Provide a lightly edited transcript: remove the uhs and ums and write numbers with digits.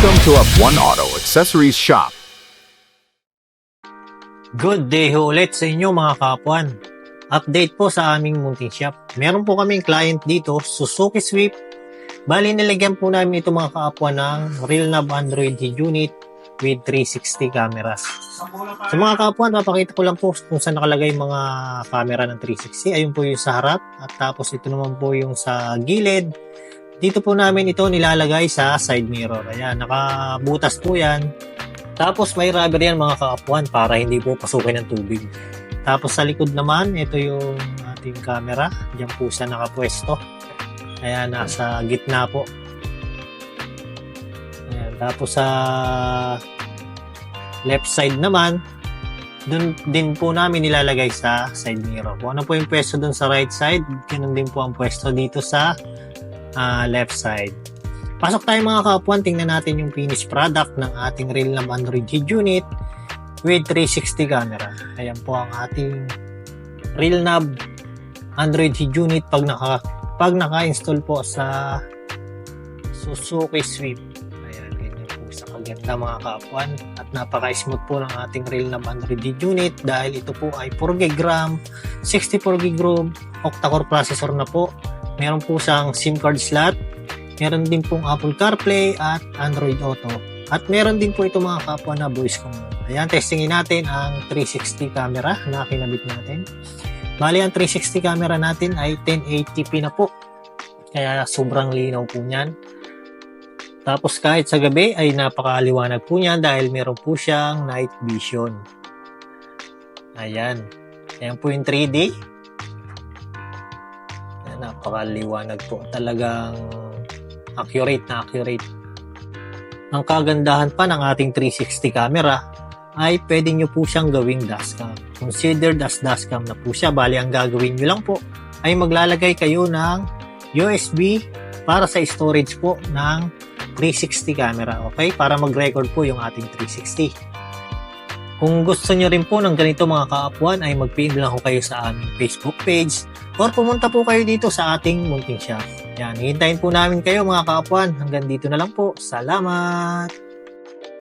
Welcome to F1 Auto Accessories Shop. Good day ho ulit sa inyo mga kapuan. Update po sa aming munting shop. Meron po kaming client dito, Suzuki Swift. Bali nilagyan po namin ito mga kapuan ng real knob Android unit with 360 camera. Sa mga kapuan, papakita ko lang po kung saan nakalagay yung mga camera ng 360. Ayun po yung sa harap at tapos ito naman po yung sa gilid. Dito po namin ito nilalagay sa side mirror. Ayan, nakabutas po yan. Tapos may rubber yan mga kaapuan para hindi po pasukin ng tubig. Tapos sa likod naman, ito yung ating camera. Diyan po siya nakapwesto. Ayan, nasa gitna po. Ayan, tapos sa left side naman, dun din po namin nilalagay sa side mirror. Kung ano po yung pwesto dun sa right side, ganun din po ang pwesto dito sa left side. Pasok tayo mga kapuan, tingnan natin yung finished product ng ating real knob Android head unit with 360 camera. Ayan po ang ating real knob Android head unit pag naka-install po sa Suzuki Swift. Ayan, ganyan po sa kaganda mga kapuan at napaka-smooth po ng ating real knob Android head unit dahil ito po ay 4GB RAM, 64GB ROM, octa-core processor na po. Meron po siyang SIM card slot. Meron din pong Apple CarPlay at Android Auto. At meron din po ito mga kapwa na voice command. Ayan, testingin natin ang 360 camera na kinabit natin. Bali, ang 360 camera natin ay 1080p na po. Kaya sobrang linaw po niyan. Tapos kahit sa gabi ay napakaliwanag po niyan dahil meron po siyang night vision. Ayan. Ayan po yung 3D. Napakaliwanag po. Talagang accurate na accurate. Ang kagandahan pa ng ating 360 camera ay pwede nyo po siyang gawing dashcam. Considered as dashcam na po siya. Bali, ang gagawin nyo lang po ay maglalagay kayo ng USB para sa storage po ng 360 camera. Okay? Para mag-record po yung ating 360. Kung gusto nyo rin po ng ganito mga kaapuan ay mag-PM lang ko kayo sa aming Facebook page or pumunta po kayo dito sa ating munting shop. Yan, hihintayin po namin kayo mga kaapuan. Hanggang dito na lang po. Salamat!